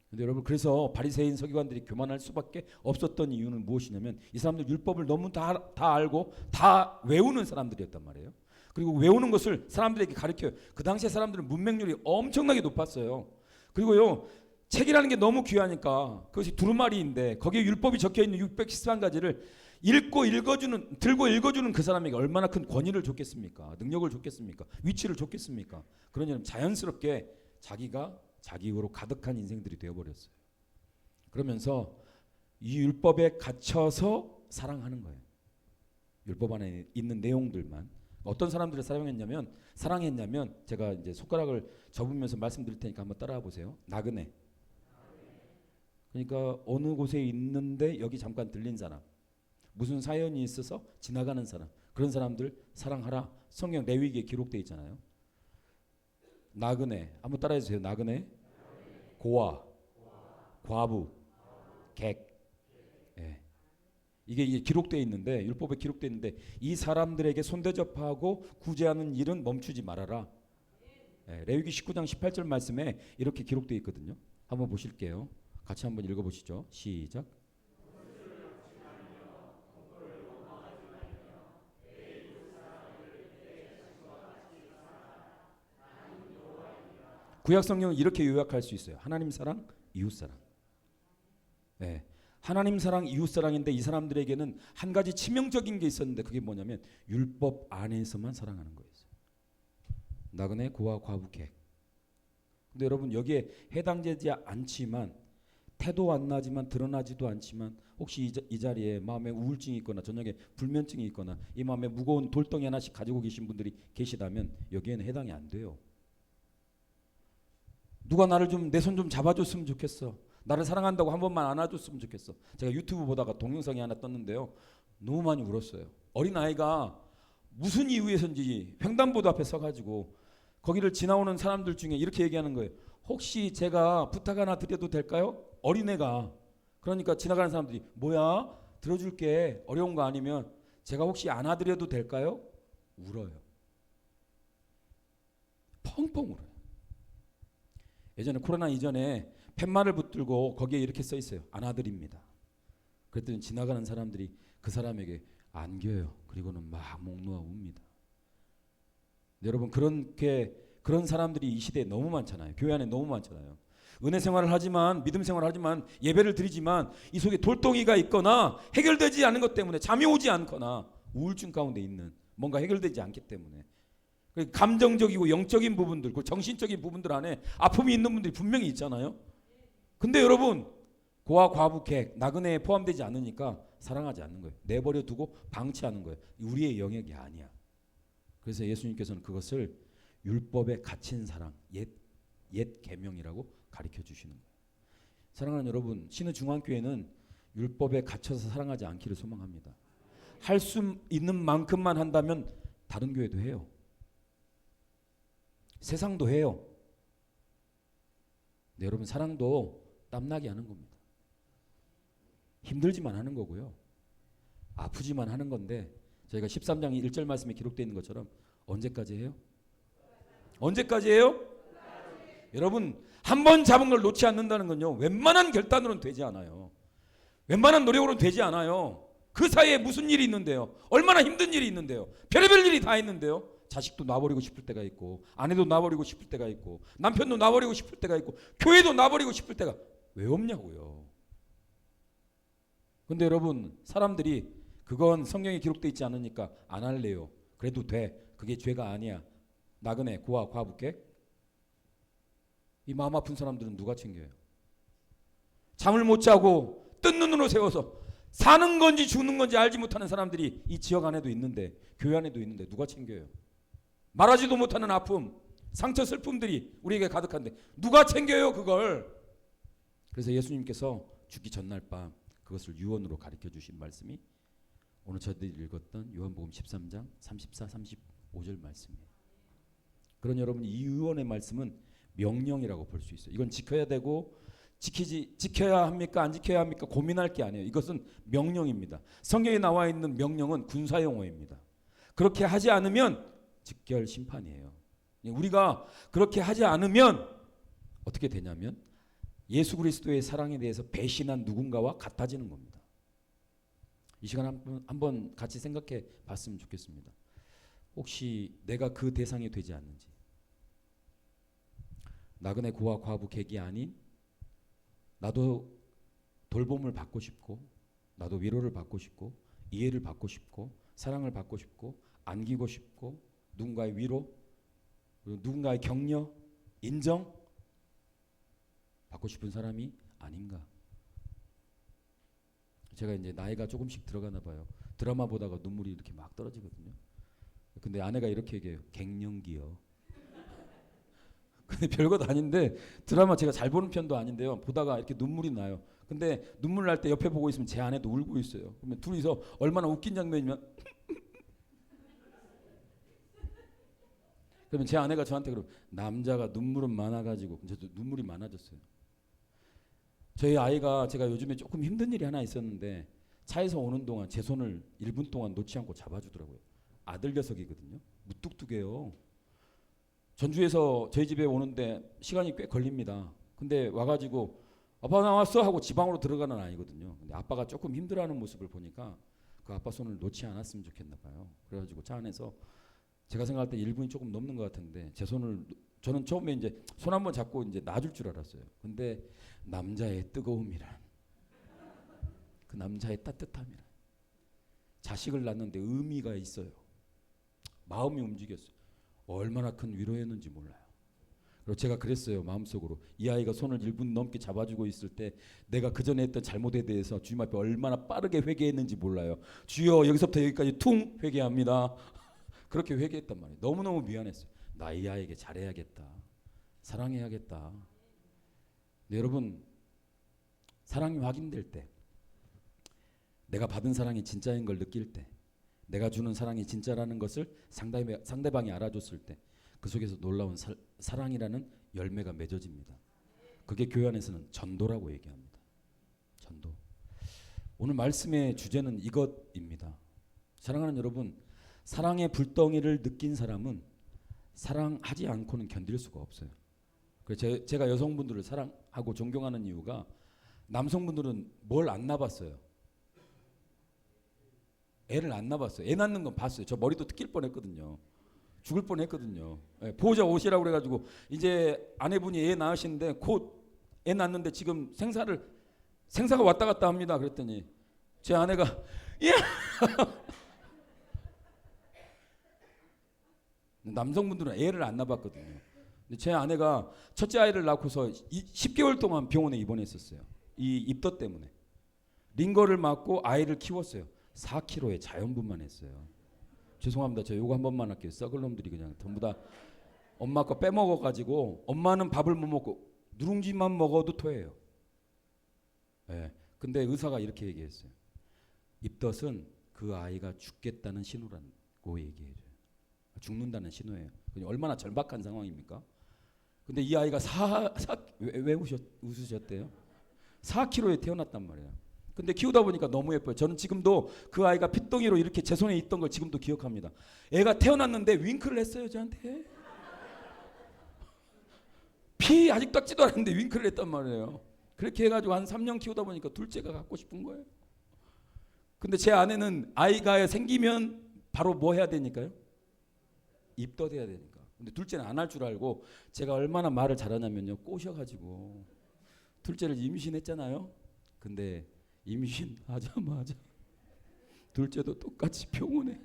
근데 여러분 그래서 바리새인 서기관들이 교만할 수밖에 없었던 이유는 무엇이냐면 이 사람들 율법을 너무 다 알고 다 외우는 사람들이었단 말이에요. 그리고 외우는 것을 사람들에게 가르쳐요. 그 당시에 사람들은 문맹률이 엄청나게 높았어요. 그리고요 책이라는 게 너무 귀하니까 그것이 두루마리인데 거기에 율법이 적혀있는 613가지를 들고 읽어주는 그 사람에게 얼마나 큰 권위를 줬겠습니까? 능력을 줬겠습니까? 위치를 줬겠습니까? 그러냐면 자연스럽게 자기가 자기로 가득한 인생들이 되어버렸어요. 그러면서 이 율법에 갇혀서 사랑하는 거예요. 율법 안에 있는 내용들만. 어떤 사람들을 사랑했냐면 제가 이제 손가락을 접으면서 말씀드릴 테니까 한번 따라와 보세요. 나그네. 그러니까 어느 곳에 있는데 여기 잠깐 들린 사람. 무슨 사연이 있어서 지나가는 사람. 그런 사람들 사랑하라. 성경 레위기에 기록되어 있잖아요. 나그네. 한번 따라해 주세요. 나그네. 고아. 과부. 객. 예. 이게 기록되어 있는데 율법에 기록되어 있는데 이 사람들에게 손대접하고 구제하는 일은 멈추지 말아라. 예. 레위기 19장 18절 말씀에 이렇게 기록되어 있거든요. 한번 보실게요. 같이 한번 읽어보시죠. 시작. 구약 성경은 이렇게 요약할 수 있어요. 하나님 사랑, 이웃 사랑. 네. 하나님 사랑, 이웃 사랑인데 이 사람들에게는 한 가지 치명적인 게 있었는데 그게 뭐냐면 율법 안에서만 사랑하는 거였어요. 나그네, 고아, 과부, 객. 근데 여러분 여기에 해당되지 않지만 태도 안 나지만 드러나지도 않지만 혹시 이 자리에 마음에 우울증이 있거나 저녁에 불면증이 있거나 이 마음에 무거운 돌덩이 하나씩 가지고 계신 분들이 계시다면 여기에는 해당이 안 돼요. 누가 나를 좀 내 손 좀 잡아줬으면 좋겠어. 나를 사랑한다고 한 번만 안아줬으면 좋겠어. 제가 유튜브 보다가 동영상이 하나 떴는데요. 너무 많이 울었어요. 어린아이가 무슨 이유에선지 횡단보도 앞에 서가지고 거기를 지나오는 사람들 중에 이렇게 얘기하는 거예요. 혹시 제가 부탁 하나 드려도 될까요? 어린애가. 그러니까 지나가는 사람들이 뭐야? 들어줄게. 어려운 거 아니면 제가 혹시 안아드려도 될까요? 울어요. 펑펑 울어요. 예전에 코로나 이전에 팻말을 붙들고 거기에 이렇게 써 있어요. 안아드립니다. 그랬더니 지나가는 사람들이 그 사람에게 안겨요. 그리고는 막 목 놓아 웁니다. 여러분 그런 사람들이 이 시대에 너무 많잖아요. 교회 안에 너무 많잖아요. 은혜 생활을 하지만 믿음 생활을 하지만 예배를 드리지만 이 속에 돌덩이가 있거나 해결되지 않은 것 때문에 잠이 오지 않거나 우울증 가운데 있는 뭔가 해결되지 않기 때문에 감정적이고 영적인 부분들, 그 정신적인 부분들 안에 아픔이 있는 분들이 분명히 있잖아요. 근데 여러분 고아 과부객 나그네에 포함되지 않으니까 사랑하지 않는 거예요. 내버려 두고 방치하는 거예요. 우리의 영역이 아니야. 그래서 예수님께서는 그것을 율법에 갇힌 사랑, 옛 계명이라고 가르쳐 주시는 거예요. 사랑하는 여러분, 신의 중앙교회는 율법에 갇혀서 사랑하지 않기를 소망합니다. 할 수 있는 만큼만 한다면 다른 교회도 해요. 세상도 해요. 네, 여러분 사랑도 땀나게 하는 겁니다. 힘들지만 하는 거고요. 아프지만 하는 건데 저희가 13장 1절 말씀에 기록되어 있는 것처럼 언제까지 해요? 언제까지 해요? 여러분 한 번 잡은 걸 놓지 않는다는 건요. 웬만한 결단으로는 되지 않아요. 웬만한 노력으로는 되지 않아요. 그 사이에 무슨 일이 있는데요. 얼마나 힘든 일이 있는데요. 별의별 일이 다 있는데요. 자식도 놔버리고 싶을 때가 있고 아내도 놔버리고 싶을 때가 있고 남편도 놔버리고 싶을 때가 있고 교회도 놔버리고 싶을 때가 왜 없냐고요. 근데 여러분 사람들이 그건 성경에 기록되어 있지 않으니까 안 할래요. 그래도 돼. 그게 죄가 아니야. 나그네 고아 과부객 이 마음 아픈 사람들은 누가 챙겨요? 잠을 못 자고 뜬 눈으로 세워서 사는 건지 죽는 건지 알지 못하는 사람들이 이 지역 안에도 있는데 교회 안에도 있는데 누가 챙겨요? 말하지도 못하는 아픔, 상처, 슬픔들이 우리에게 가득한데 누가 챙겨요 그걸? 그래서 예수님께서 죽기 전날 밤 그것을 유언으로 가르쳐 주신 말씀이 오늘 저희들이 읽었던 요한복음 13장 34, 35절 말씀이에요. 그런 여러분 이 유언의 말씀은 명령이라고 볼 수 있어요. 이건 지켜야 되고 지켜야 합니까 안 지켜야 합니까 고민할 게 아니에요. 이것은 명령입니다. 성경에 나와 있는 명령은 군사 용어입니다. 그렇게 하지 않으면 직결 심판이에요. 우리가 그렇게 하지 않으면 어떻게 되냐면 예수 그리스도의 사랑에 대해서 배신한 누군가와 같아지는 겁니다. 이 시간 한번 같이 생각해 봤으면 좋겠습니다. 혹시 내가 그 대상이 되지 않는지, 나그네 고아 과부 객이 아닌 나도 돌봄을 받고 싶고 나도 위로를 받고 싶고 이해를 받고 싶고 사랑을 받고 싶고 안기고 싶고 누군가의 위로 그리고 누군가의 격려 인정 받고 싶은 사람이 아닌가. 제가 이제 나이가 조금씩 들어가나 봐요. 드라마 보다가 눈물이 이렇게 막 떨어지거든요. 근데 아내가 이렇게 얘기해요. 갱년기요. 근데 별것 아닌데 드라마 제가 잘 보는 편도 아닌데요. 보다가 이렇게 눈물이 나요. 근데 눈물 날 때 옆에 보고 있으면 제 아내도 울고 있어요. 그러면 둘이서 얼마나 웃긴 장면이면 그러면 제 아내가 저한테 그러면 남자가 눈물은 많아가지고 저도 눈물이 많아졌어요. 저희 아이가 제가 요즘에 조금 힘든 일이 하나 있었는데 차에서 오는 동안 제 손을 1분 동안 놓지 않고 잡아주더라고요. 아들 녀석이거든요. 무뚝뚝해요. 전주에서 저희 집에 오는데 시간이 꽤 걸립니다. 근데 와가지고 아빠 나왔어 하고 지방으로 들어가는 아이거든요. 근데 아빠가 조금 힘들어하는 모습을 보니까 그 아빠 손을 놓지 않았으면 좋겠나 봐요. 그래가지고 차 안에서 제가 생각할 때 1분이 조금 넘는 것 같은데 제 손을 저는 처음에 이제 손 한번 잡고 이제 놔줄 줄 알았어요. 근데 남자의 뜨거움이란 그 남자의 따뜻함이란 자식을 낳는데 의미가 있어요. 마음이 움직였어요. 얼마나 큰 위로였는지 몰라요. 그리고 제가 그랬어요. 마음속으로 이 아이가 손을 1분 넘게 잡아주고 있을 때 내가 그전에 했던 잘못에 대해서 주님 앞에 얼마나 빠르게 회개했는지 몰라요. 주여 여기서부터 여기까지 퉁 회개합니다. 그렇게 회개했단 말이에요. 너무너무 미안했어요. 나 이 아이에게 잘해야겠다. 사랑해야겠다. 네, 여러분 사랑이 확인될 때 내가 받은 사랑이 진짜인 걸 느낄 때 내가 주는 사랑이 진짜라는 것을 상대방이 알아줬을 때 그 속에서 놀라운 사랑이라는 열매가 맺어집니다. 그게 교회 안에서는 전도라고 얘기합니다. 전도. 오늘 말씀의 주제는 이것입니다. 사랑하는 여러분, 사랑의 불덩이를 느낀 사람은 사랑하지 않고는 견딜 수가 없어요. 그래서 제가 여성분들을 사랑하고 존경하는 이유가 남성분들은 뭘 안 나봤어요. 애를 안 낳았어요. 애 낳는 건 봤어요. 저 머리도 뜯길 뻔했거든요. 죽을 뻔했거든요. 예, 보호자 오시라고 그래가지고 이제 아내분이 애 낳으시는데 곧 애 낳는데 지금 생사가 왔다 갔다 합니다. 그랬더니 제 아내가 야 남성분들은 애를 안 낳았거든요. 근데 제 아내가 첫째 아이를 낳고서 10개월 동안 병원에 입원했었어요. 이 입덧 때문에 링거를 맞고 아이를 키웠어요. 4kg에 자연분만했어요. 죄송합니다. 저 요거 한 번만 할게요. 썩을 놈들이 그냥 전부 다 엄마 거 빼먹어가지고 엄마는 밥을 못 먹고 누룽지만 먹어도 토해요. 예. 근데 의사가 이렇게 얘기했어요. 입덧은 그 아이가 죽겠다는 신호라고 얘기해줘요. 죽는다는 신호예요. 얼마나 절박한 상황입니까? 근데 이 아이가 왜 웃으셨대요? 4kg에 태어났단 말이에요. 근데 키우다 보니까 너무 예뻐요. 저는 지금도 그 아이가 핏덩이로 이렇게 제 손에 있던 걸 지금도 기억합니다. 애가 태어났는데 윙크를 했어요, 저한테. 피 아직 닦지도 않았는데 윙크를 했단 말이에요. 그렇게 해가지고 한 3년 키우다 보니까 둘째가 갖고 싶은 거예요. 근데 제 아내는 아이가 생기면 바로 뭐 해야 되니까요? 입덧해야 되니까. 근데 둘째는 안 할 줄 알고 제가 얼마나 말을 잘하냐면요. 꼬셔가지고 둘째를 임신했잖아요. 근데 임신하자마자 둘째도 똑같이 병원에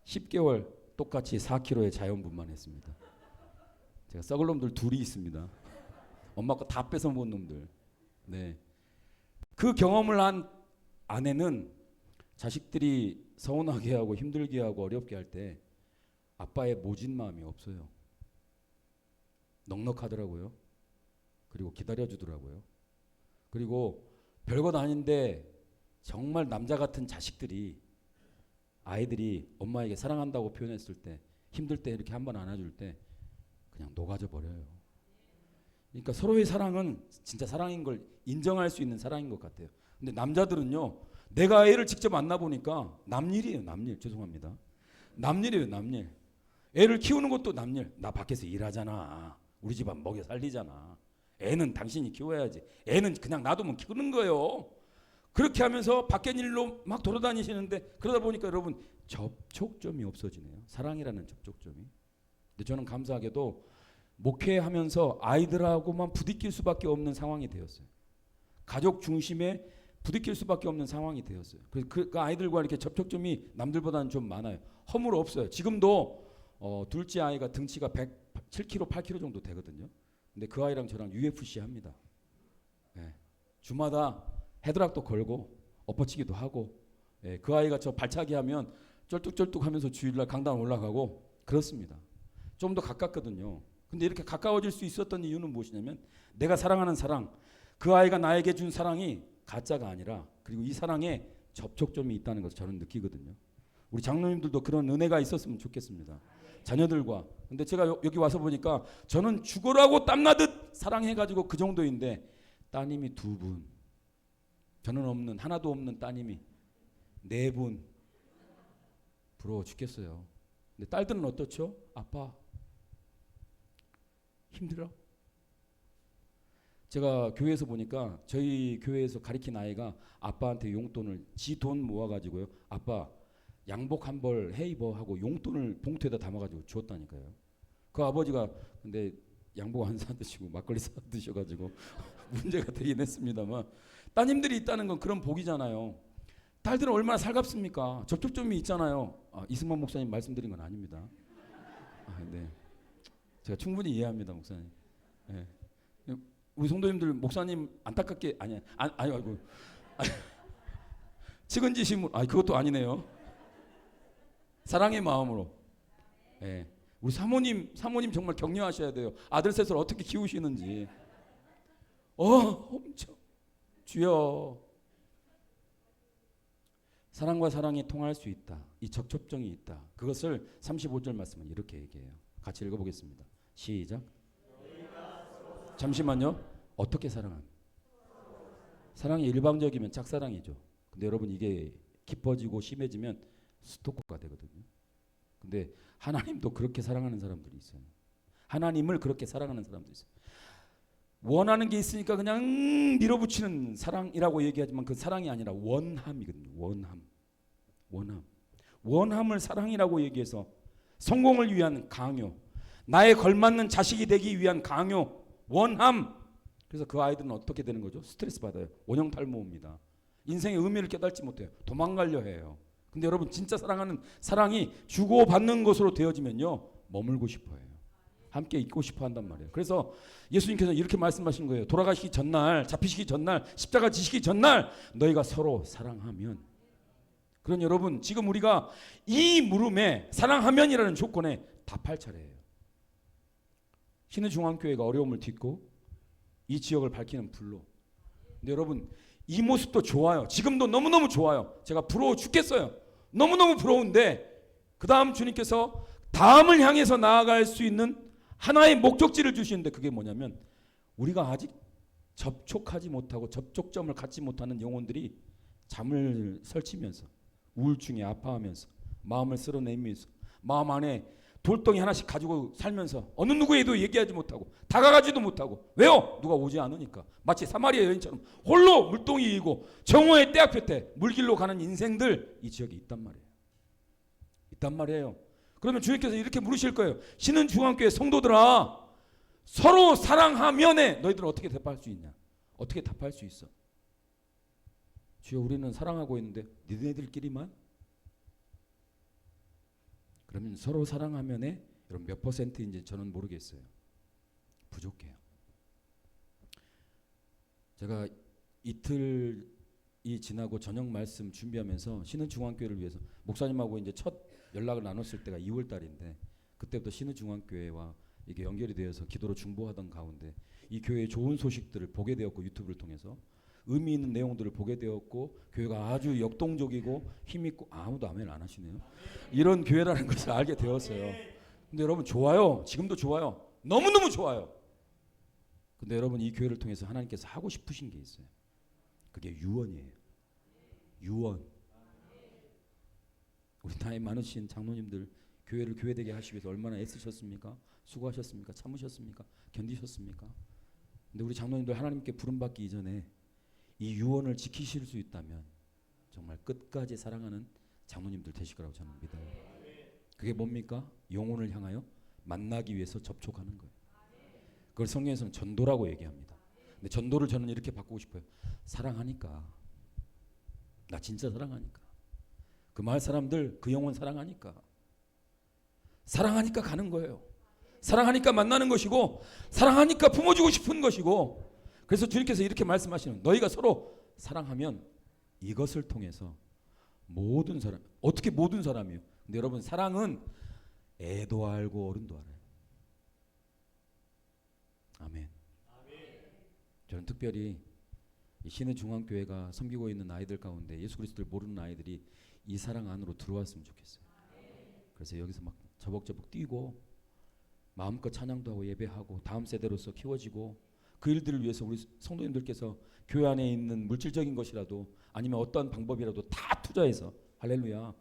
10개월 똑같이 4kg의 자연분만했습니다. 제가 썩을 놈들 둘이 있습니다. 엄마 거 다 뺏어 먹은 놈들. 네. 그 경험을 한 아내는 자식들이 서운하게 하고 힘들게 하고 어렵게 할 때 아빠의 모진 마음이 없어요. 넉넉하더라고요. 그리고 기다려주더라고요. 그리고 별것 아닌데 정말 남자 같은 자식들이 아이들이 엄마에게 사랑한다고 표현했을 때 힘들 때 이렇게 한번 안아줄 때 그냥 녹아져 버려요. 그러니까 서로의 사랑은 진짜 사랑인 걸 인정할 수 있는 사랑인 것 같아요. 근데 남자들은요, 내가 애를 직접 만나보니까 남일이에요. 남일. 죄송합니다. 남일이에요. 남일. 애를 키우는 것도 남일. 나 밖에서 일하잖아. 우리 집안 먹여 살리잖아. 애는 당신이 키워야지. 애는 그냥 놔두면 키우는 거예요. 그렇게 하면서 밖에 일로 막 돌아다니시는데 그러다 보니까 여러분 접촉점이 없어지네요. 사랑이라는 접촉점이. 근데 저는 감사하게도 목회하면서 아이들하고만 부딪힐 수밖에 없는 상황이 되었어요. 가족 중심에 부딪힐 수밖에 없는 상황이 되었어요. 그래서 그 아이들과 이렇게 접촉점이 남들보다는 좀 많아요. 허물 없어요. 지금도 둘째 아이가 등치가 107kg, 8kg 정도 되거든요. 근데 그 아이랑 저랑 UFC 합니다. 네. 주마다 헤드락도 걸고 엎어치기도 하고, 네. 그 아이가 저 발차기 하면 쩔뚝쩔뚝 하면서 주일날 강당 올라가고 그렇습니다. 좀 더 가깝거든요. 근데 이렇게 가까워질 수 있었던 이유는 무엇이냐면 내가 사랑하는 사랑, 그 아이가 나에게 준 사랑이 가짜가 아니라 그리고 이 사랑에 접촉점이 있다는 것을 저는 느끼거든요. 우리 장로님들도 그런 은혜가 있었으면 좋겠습니다. 자녀들과. 근데 제가 여기 와서 보니까 저는 죽으라고 땀나듯 사랑해가지고 그 정도인데 따님이 2분, 저는 없는, 하나도 없는 따님이 4분. 부러워 죽겠어요. 근데 딸들은 어떻죠? 아빠 힘들어? 제가 교회에서 보니까 저희 교회에서 가르친 아이가 아빠한테 용돈을 지 돈 모아가지고요. 아빠 양복 한 벌 해 입어 하고 용돈을 봉투에다 담아가지고 주었다니까요. 그 아버지가 근데 양복 안 사 드시고 막걸리 사 드셔가지고 문제가 되긴 했습니다만 따님들이 있다는 건 그런 복이잖아요. 딸들은 얼마나 살갑습니까? 접촉점이 있잖아요. 이승만 목사님 말씀드린 건 아닙니다. 네. 제가 충분히 이해합니다, 목사님. 네. 우리 성도님들 목사님 안타깝게 아이고 측은지심으로 그것도 아니네요. 사랑의 마음으로. 네. 우리 사모님 정말 격려하셔야 돼요. 아들 셋을 어떻게 키우시는지. 엄청 주여. 사랑과 사랑이 통할 수 있다. 이 접촉점이 있다. 그것을 35절 말씀은 이렇게 얘기해요. 같이 읽어보겠습니다. 시작. 잠시만요. 어떻게 사랑한? 사랑이 일방적이면 짝사랑이죠. 근데 여러분 이게 깊어지고 심해지면 스토커가 되거든요. 근데 하나님도 그렇게 사랑하는 사람들이 있어요. 하나님을 그렇게 사랑하는 사람들이 있어요. 원하는 게 있으니까 그냥 밀어붙이는 사랑이라고 얘기하지만 그 사랑이 아니라 원함이거든요. 원함. 원함을 사랑이라고 얘기해서 성공을 위한 강요, 나에 걸맞는 자식이 되기 위한 강요, 원함. 그래서 그 아이들은 어떻게 되는 거죠? 스트레스 받아요. 원형 탈모입니다. 인생의 의미를 깨닫지 못해요. 도망가려 해요. 근데 여러분 진짜 사랑하는 사랑이 주고받는 것으로 되어지면요 머물고 싶어해요. 함께 있고 싶어 한단 말이에요. 그래서 예수님께서 이렇게 말씀하신 거예요. 돌아가시기 전날, 잡히시기 전날, 십자가 지시기 전날 너희가 서로 사랑하면. 그런 여러분 지금 우리가 이 물음에 사랑하면이라는 조건에 답할 차례예요. 신의중앙교회가 어려움을 딛고 이 지역을 밝히는 불로. 근데 여러분 이 모습도 좋아요. 지금도 너무너무 좋아요. 제가 부러워 죽겠어요. 너무너무 부러운데 그 다음 주님께서 다음을 향해서 나아갈 수 있는 하나의 목적지를 주시는데 그게 뭐냐면 우리가 아직 접촉하지 못하고 접촉점을 갖지 못하는 영혼들이 잠을 설치면서 우울증에 아파하면서 마음을 쓸어내면서 마음 안에 돌덩이 하나씩 가지고 살면서 어느 누구에도 얘기하지 못하고 다가가지도 못하고 왜요? 누가 오지 않으니까 마치 사마리아 여인처럼 홀로 물동이 이고 정오의 때앞에 때 물길로 가는 인생들 이 지역에 있단 말이에요. 있단 말이에요. 그러면 주님께서 이렇게 물으실 거예요. 신은중앙교회 성도들아 서로 사랑하면에 너희들은 어떻게 답할 수 있냐? 어떻게 답할 수 있어? 주여 우리는 사랑하고 있는데 니네들끼리만? 그러면 서로 사랑하면에 여러분 몇 퍼센트인지 저는 모르겠어요. 부족해요. 제가 이틀이 지나고 저녁 말씀 준비하면서 신은중앙교회를 위해서 목사님하고 이제 첫 연락을 나눴을 때가 2월 달인데 그때부터 신은중앙교회와 이게 연결이 되어서 기도로 중보하던 가운데 이 교회의 좋은 소식들을 보게 되었고 유튜브를 통해서 의미 있는 내용들을 보게 되었고 교회가 아주 역동적이고 힘있고 아무도 아멘 안 하시네요. 이런 교회라는 것을 알게 되었어요. 근데 여러분 좋아요. 지금도 좋아요. 너무너무 좋아요. 근데 여러분 이 교회를 통해서 하나님께서 하고 싶으신 게 있어요. 그게 유언이에요. 유언. 우리 나이 많으신 장로님들 교회를 교회되게 하시기 위해서 얼마나 애쓰셨습니까? 수고하셨습니까? 참으셨습니까? 견디셨습니까? 근데 우리 장로님들 하나님께 부름받기 이전에 이 유언을 지키실 수 있다면 정말 끝까지 사랑하는 장로님들 되실 거라고 저는 믿어요. 그게 뭡니까? 영혼을 향하여 만나기 위해서 접촉하는 거예요. 그걸 성경에서는 전도라고 얘기합니다. 근데 전도를 저는 이렇게 바꾸고 싶어요. 사랑하니까. 나 진짜 사랑하니까. 그 마을 사람들 그 영혼 사랑하니까. 사랑하니까 가는 거예요. 사랑하니까 만나는 것이고 사랑하니까 품어주고 싶은 것이고 그래서 주님께서 이렇게 말씀하시는 너희가 서로 사랑하면 이것을 통해서 모든 사람 어떻게 모든 사람이요? 근데 여러분 사랑은 애도 알고 어른도 알아요. 아멘. 저는 특별히 이 신의중앙교회가 섬기고 있는 아이들 가운데 예수 그리스도를 모르는 아이들이 이 사랑 안으로 들어왔으면 좋겠어요. 그래서 여기서 막 저벅저벅 뛰고 마음껏 찬양도 하고 예배하고 다음 세대로서 키워지고 그 일들을 위해서 우리 성도님들께서 교회 안에 있는 물질적인 것이라도 아니면 어떠한 방법이라도 다 투자해서 할렐루야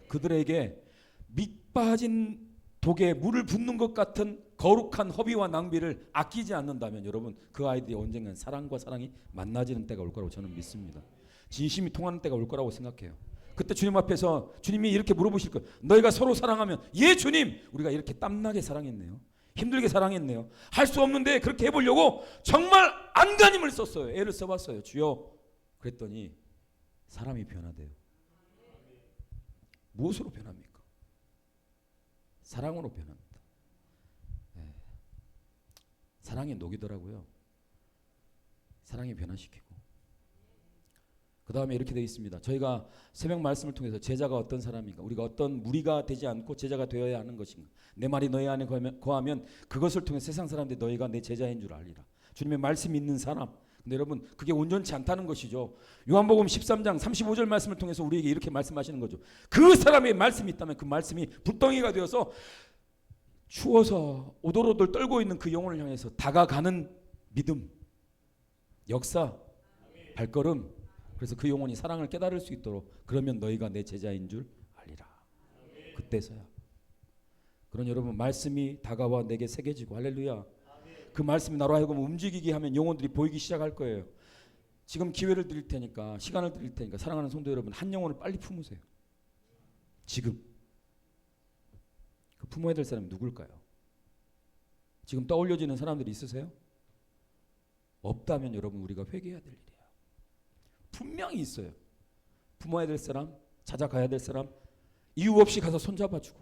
그들에게 밑 빠진 독에 물을 붓는 것 같은 거룩한 허비와 낭비를 아끼지 않는다면 여러분 그 아이들이 언젠간 사랑과 사랑이 만나지는 때가 올 거라고 저는 믿습니다. 진심이 통하는 때가 올 거라고 생각해요. 그때 주님 앞에서 주님이 이렇게 물어보실 거예요. 너희가 서로 사랑하면 예 주님 우리가 이렇게 땀나게 사랑했네요. 힘들게 사랑했네요. 할 수 없는데 그렇게 해보려고 정말 안간힘을 썼어요. 애를 써봤어요. 주여 그랬더니 사람이 변화돼요. 무엇으로 변합니까? 사랑으로 변합니다. 네. 사랑에 녹이더라고요. 사랑이 변화시키고 그 다음에 이렇게 되어 있습니다. 저희가 새벽 말씀을 통해서 제자가 어떤 사람인가 우리가 어떤 무리가 되지 않고 제자가 되어야 하는 것인가 내 말이 너희 안에 거하면 그것을 통해 세상 사람들이 너희가 내 제자인 줄 알리라. 주님의 말씀이 있는 사람. 근데 여러분 그게 온전치 않다는 것이죠. 요한복음 13장 35절 말씀을 통해서 우리에게 이렇게 말씀하시는 거죠. 그 사람의 말씀이 있다면 그 말씀이 불덩이가 되어서 추워서 오돌오돌 떨고 있는 그 영혼을 향해서 다가가는 믿음 역사 발걸음 그래서 그 영혼이 사랑을 깨달을 수 있도록 그러면 너희가 내 제자인 줄 알리라. 그때서야. 그런 여러분 말씀이 다가와 내게 새겨지고 할렐루야. 그 말씀이 나로 하여금 움직이게 하면 영혼들이 보이기 시작할 거예요. 지금 기회를 드릴 테니까 시간을 드릴 테니까 사랑하는 성도 여러분 한 영혼을 빨리 품으세요. 지금 그 품어야 될 사람이 누굴까요? 지금 떠올려지는 사람들이 있으세요? 없다면 여러분 우리가 회개해야 될 일이에요. 분명히 있어요. 품어야 될 사람, 찾아가야 될 사람, 이유 없이 가서 손잡아주고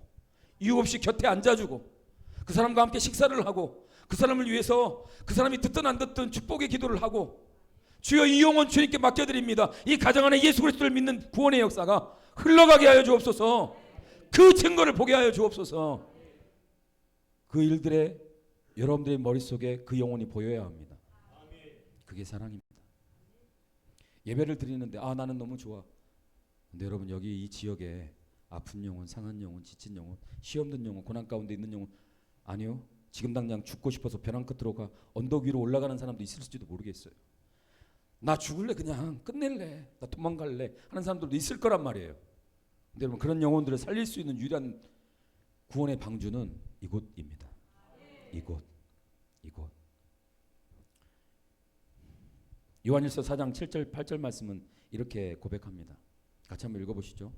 이유 없이 곁에 앉아주고 그 사람과 함께 식사를 하고 그 사람을 위해서 그 사람이 듣든 안 듣든 축복의 기도를 하고 주여 이 영혼 주님께 맡겨드립니다. 이 가정 안에 예수 그리스도를 믿는 구원의 역사가 흘러가게 하여 주옵소서. 그 증거를 보게 하여 주옵소서. 그 일들에 여러분들의 머릿속에 그 영혼이 보여야 합니다. 그게 사랑입니다. 예배를 드리는데 나는 너무 좋아. 근데 여러분 여기 이 지역에 아픈 영혼, 상한 영혼, 지친 영혼, 시험 든 영혼, 고난 가운데 있는 영혼 아니요. 지금 당장 죽고 싶어서 벼랑 끝으로 가 언덕 위로 올라가는 사람도 있을지도 모르겠어요. 나 죽을래 그냥 끝낼래 나 도망갈래 하는 사람들도 있을 거란 말이에요. 근데 여러분 그런 영혼들을 살릴 수 있는 유일한 구원의 방주는 이곳입니다. 이곳. 요한일서 4장 7절 8절 말씀은 이렇게 고백합니다. 같이 한번 읽어보시죠.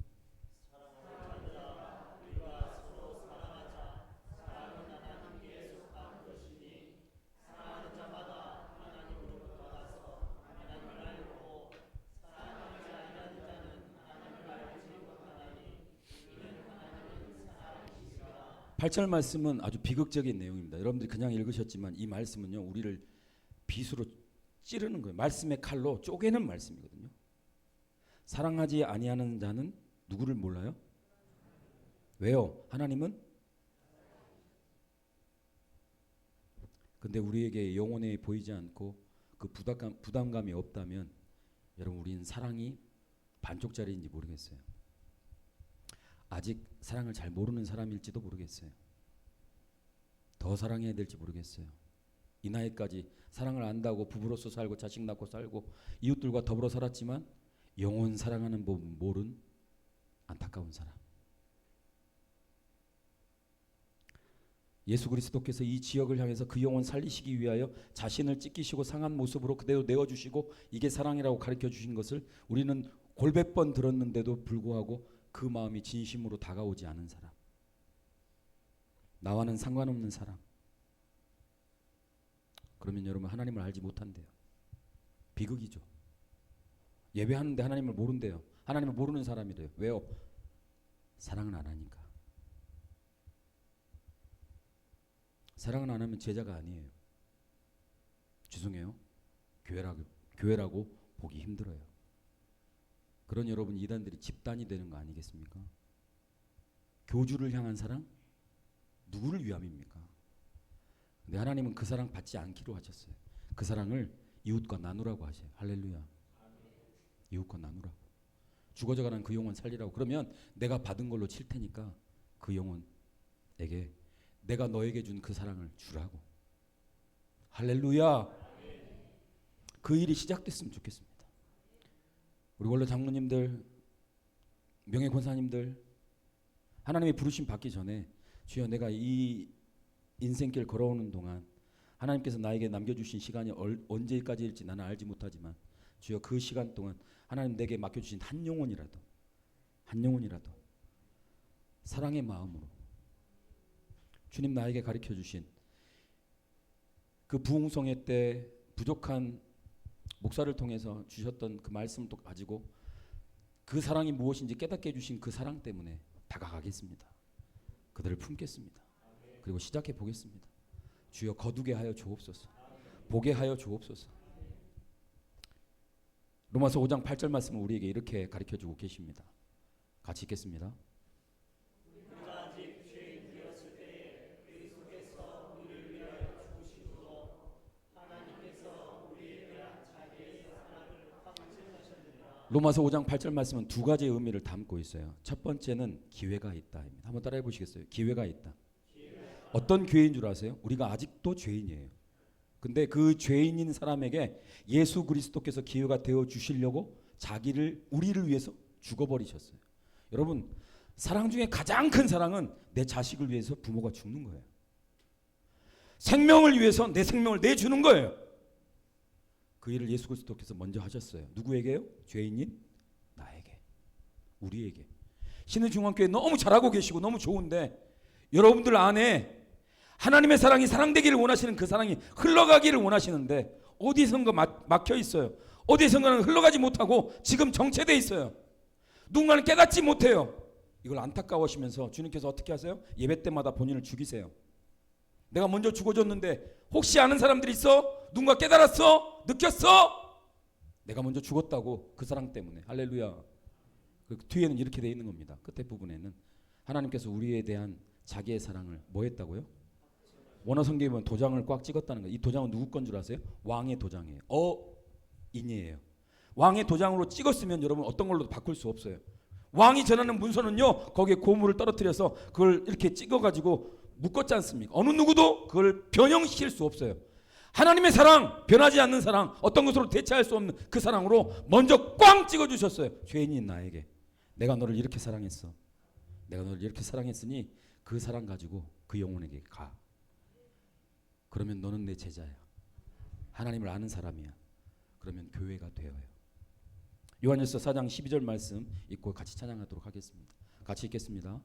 팔절 말씀은 아주 비극적인 내용입니다. 여러분들이 그냥 읽으셨지만 이 말씀은요 우리를 빗으로 찌르는 거예요. 말씀의 칼로 쪼개는 말씀이거든요. 사랑하지 아니하는 자는 누구를 몰라요? 왜요? 하나님은? 근데 우리에게 영혼에 보이지 않고 그 부담감이 없다면 여러분 우리는 사랑이 반쪽짜리인지 모르겠어요. 아직 사랑을 잘 모르는 사람일지도 모르겠어요. 더 사랑해야 될지 모르겠어요. 이 나이까지 사랑을 안다고 부부로서 살고 자식 낳고 살고 이웃들과 더불어 살았지만 영혼 사랑하는 법 모른 안타까운 사람. 예수 그리스도께서 이 지역을 향해서 그 영혼 살리시기 위하여 자신을 찢기시고 상한 모습으로 그대로 내어주시고 이게 사랑이라고 가르쳐 주신 것을 우리는 골백 번 들었는데도 불구하고 그 마음이 진심으로 다가오지 않은 사람, 나와는 상관없는 사람. 그러면 여러분 하나님을 알지 못한대요. 비극이죠. 예배하는데 하나님을 모른대요. 하나님을 모르는 사람이래요. 왜요? 사랑은 안 하니까. 사랑은 안 하면 제자가 아니에요. 죄송해요. 교회라고 보기 힘들어요. 그런 여러분 이단들이 집단이 되는 거 아니겠습니까? 교주를 향한 사랑? 누구를 위함입니까? 근데 하나님은 그 사랑 받지 않기로 하셨어요. 그 사랑을 이웃과 나누라고 하세요. 할렐루야. 이웃과 나누라고. 죽어져가는 그 영혼 살리라고. 그러면 내가 받은 걸로 칠 테니까 그 영혼에게 내가 너에게 준 그 사랑을 주라고. 할렐루야. 그 일이 시작됐으면 좋겠습니다. 우리 원로 장로님들, 명예 권사님들, 하나님의 부르심 받기 전에 주여 내가 이 인생길 걸어오는 동안 하나님께서 나에게 남겨주신 시간이 언제까지일지 나는 알지 못하지만 주여 그 시간 동안 하나님 내게 맡겨주신 한 영혼이라도 사랑의 마음으로 주님 나에게 가르쳐주신 그 부흥성회 때 부족한 목사를 통해서 주셨던 그 말씀을 또 가지고 그 사랑이 무엇인지 깨닫게 해주신 그 사랑 때문에 다가가겠습니다. 그들을 품겠습니다. 그리고 시작해 보겠습니다. 주여 거두게 하여 주옵소서. 보게 하여 주옵소서. 로마서 5장 8절 말씀은 우리에게 이렇게 가르쳐주고 계십니다. 같이 읽겠습니다. 로마서 5장 8절 말씀은 두 가지의 의미를 담고 있어요. 첫 번째는 기회가 있다. 한번 따라해 보시겠어요? 기회가 있다. 어떤 기회인 줄 아세요? 우리가 아직도 죄인이에요. 근데 그 죄인인 사람에게 예수 그리스도께서 기회가 되어 주시려고 우리를 위해서 죽어버리셨어요. 여러분 사랑 중에 가장 큰 사랑은 내 자식을 위해서 부모가 죽는 거예요. 생명을 위해서 내 생명을 내주는 거예요. 그 일을 예수 그리스도께서 먼저 하셨어요. 누구에게요? 죄인인 나에게, 우리에게. 신의중앙교회 너무 잘하고 계시고 너무 좋은데 여러분들 안에 하나님의 사랑이 사랑되기를 원하시는 그 사랑이 흘러가기를 원하시는데 어디선가 막혀 있어요. 어디선가는 흘러가지 못하고 지금 정체돼 있어요. 누군가는 깨닫지 못해요. 이걸 안타까워하시면서 주님께서 어떻게 하세요? 예배 때마다 본인을 죽이세요. 내가 먼저 죽어줬는데 혹시 아는 사람들이 있어? 누군가 깨달았어? 느꼈어? 내가 먼저 죽었다고 그 사랑 때문에. 할렐루야. 그 뒤에는 이렇게 돼 있는 겁니다. 끝에 부분에는 하나님께서 우리에 대한 자기의 사랑을 뭐 했다고요? 원어 성경에 보면 도장을 꽉 찍었다는 거예요. 이 도장은 누구 건 줄 아세요? 왕의 도장이에요. 인이에요. 왕의 도장으로 찍었으면 여러분 어떤 걸로도 바꿀 수 없어요. 왕이 전하는 문서는요, 거기에 고무를 떨어뜨려서 그걸 이렇게 찍어가지고 묶었지 않습니까? 어느 누구도 그걸 변형시킬 수 없어요. 하나님의 사랑, 변하지 않는 사랑, 어떤 것으로 대체할 수 없는 그 사랑으로 먼저 꽝 찍어주셨어요. 죄인인 나에게 내가 너를 이렇게 사랑했어. 내가 너를 이렇게 사랑했으니 그 사랑 가지고 그 영혼에게 가. 그러면 너는 내 제자야. 하나님을 아는 사람이야. 그러면 교회가 되어요. 요한일서 4장 12절 말씀 읽고 같이 찬양하도록 하겠습니다. 같이 읽겠습니다.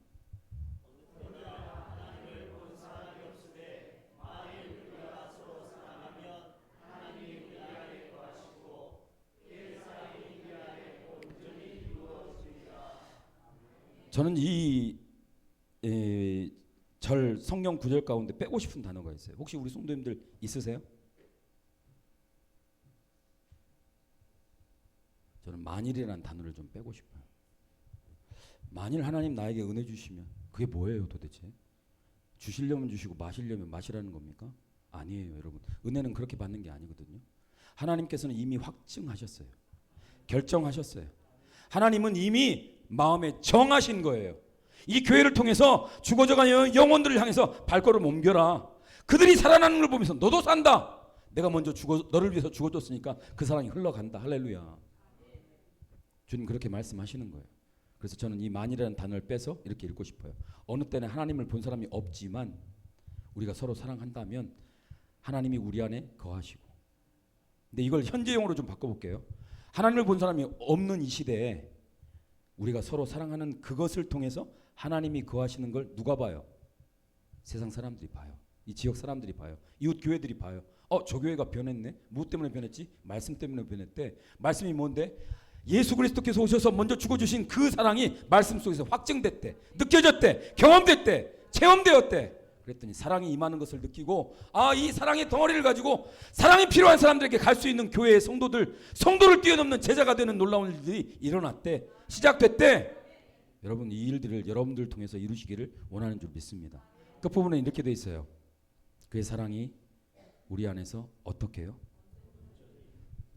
저는 이 절 성경 구절 가운데 빼고 싶은 단어가 있어요. 혹시 우리 성도님들 있으세요? 저는 만일이라는 단어를 좀 빼고 싶어요. 만일 하나님 나에게 은혜 주시면 그게 뭐예요 도대체? 주시려면 주시고 마시려면 마시라는 겁니까? 아니에요 여러분. 은혜는 그렇게 받는 게 아니거든요. 하나님께서는 이미 확증하셨어요. 결정하셨어요. 하나님은 이미 마음에 정하신 거예요. 이 교회를 통해서 죽어져가는 영혼들을 향해서 발걸음 옮겨라. 그들이 살아나는 걸 보면서 너도 산다. 내가 먼저 너를 위해서 죽어줬으니까 그 사랑이 흘러간다. 할렐루야. 주님 그렇게 말씀하시는 거예요. 그래서 저는 이 만이라는 단어를 빼서 이렇게 읽고 싶어요. 어느 때는 하나님을 본 사람이 없지만 우리가 서로 사랑한다면 하나님이 우리 안에 거하시고. 근데 이걸 현재용어로 좀 바꿔볼게요. 하나님을 본 사람이 없는 이 시대에 우리가 서로 사랑하는 그것을 통해서 하나님이 거하시는 걸 누가 봐요? 세상 사람들이 봐요. 이 지역 사람들이 봐요. 이웃 교회들이 봐요. 저 교회가 변했네. 무엇 때문에 변했지? 말씀 때문에 변했대. 말씀이 뭔데? 예수 그리스도께서 오셔서 먼저 죽어주신 그 사랑이 말씀 속에서 확증됐대. 느껴졌대. 경험됐대. 체험되었대. 그랬더니 사랑이 임하는 것을 느끼고 이 사랑의 덩어리를 가지고 사랑이 필요한 사람들에게 갈 수 있는 교회의 성도를 뛰어넘는 제자가 되는 놀라운 일들이 일어났대. 시작됐대. 여러분 이 일들을 여러분들 통해서 이루시기를 원하는 줄 믿습니다. 그 부분에 이렇게 돼 있어요. 그의 사랑이 우리 안에서 어떻게 해요?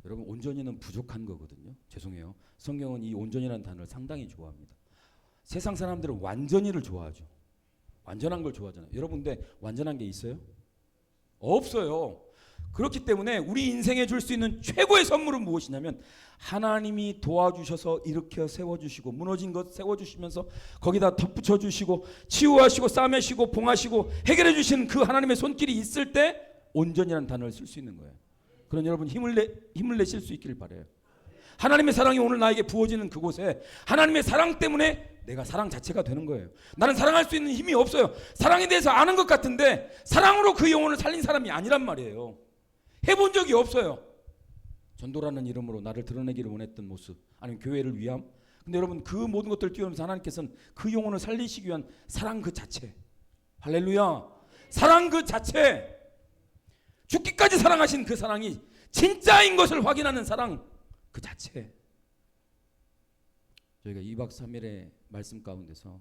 여러분 온전히는 부족한 거거든요. 죄송해요. 성경은 이 온전이라는 단어를 상당히 좋아합니다. 세상 사람들은 완전히를 좋아하죠. 완전한 걸 좋아하잖아요. 여러분 근데 완전한 게 있어요? 없어요. 그렇기 때문에 우리 인생에 줄 수 있는 최고의 선물은 무엇이냐면 하나님이 도와주셔서 일으켜 세워주시고 무너진 것 세워주시면서 거기다 덧붙여 주시고 치유하시고 싸매시고 봉하시고 해결해 주시는 그 하나님의 손길이 있을 때 온전이라는 단어를 쓸 수 있는 거예요. 그런 여러분 힘을 내실 수 있기를 바라요. 하나님의 사랑이 오늘 나에게 부어지는 그곳에 하나님의 사랑 때문에 내가 사랑 자체가 되는 거예요. 나는 사랑할 수 있는 힘이 없어요. 사랑에 대해서 아는 것 같은데 사랑으로 그 영혼을 살린 사람이 아니란 말이에요. 해본 적이 없어요. 전도라는 이름으로 나를 드러내기를 원했던 모습 아니면 교회를 위함. 근데 여러분 그 모든 것들을 뛰어넘어서 하나님께서는 그 영혼을 살리시기 위한 사랑 그 자체. 할렐루야. 사랑 그 자체. 죽기까지 사랑하신 그 사랑이 진짜인 것을 확인하는 사랑 그 자체. 저희가 2박 3일의 말씀 가운데서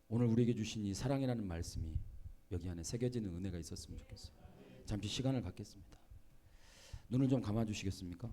오늘 우리에게 주신 이 사랑이라는 말씀이 여기 안에 새겨지는 은혜가 있었으면 좋겠어요. 잠시 시간을 갖겠습니다. 눈을 좀 감아주시겠습니까?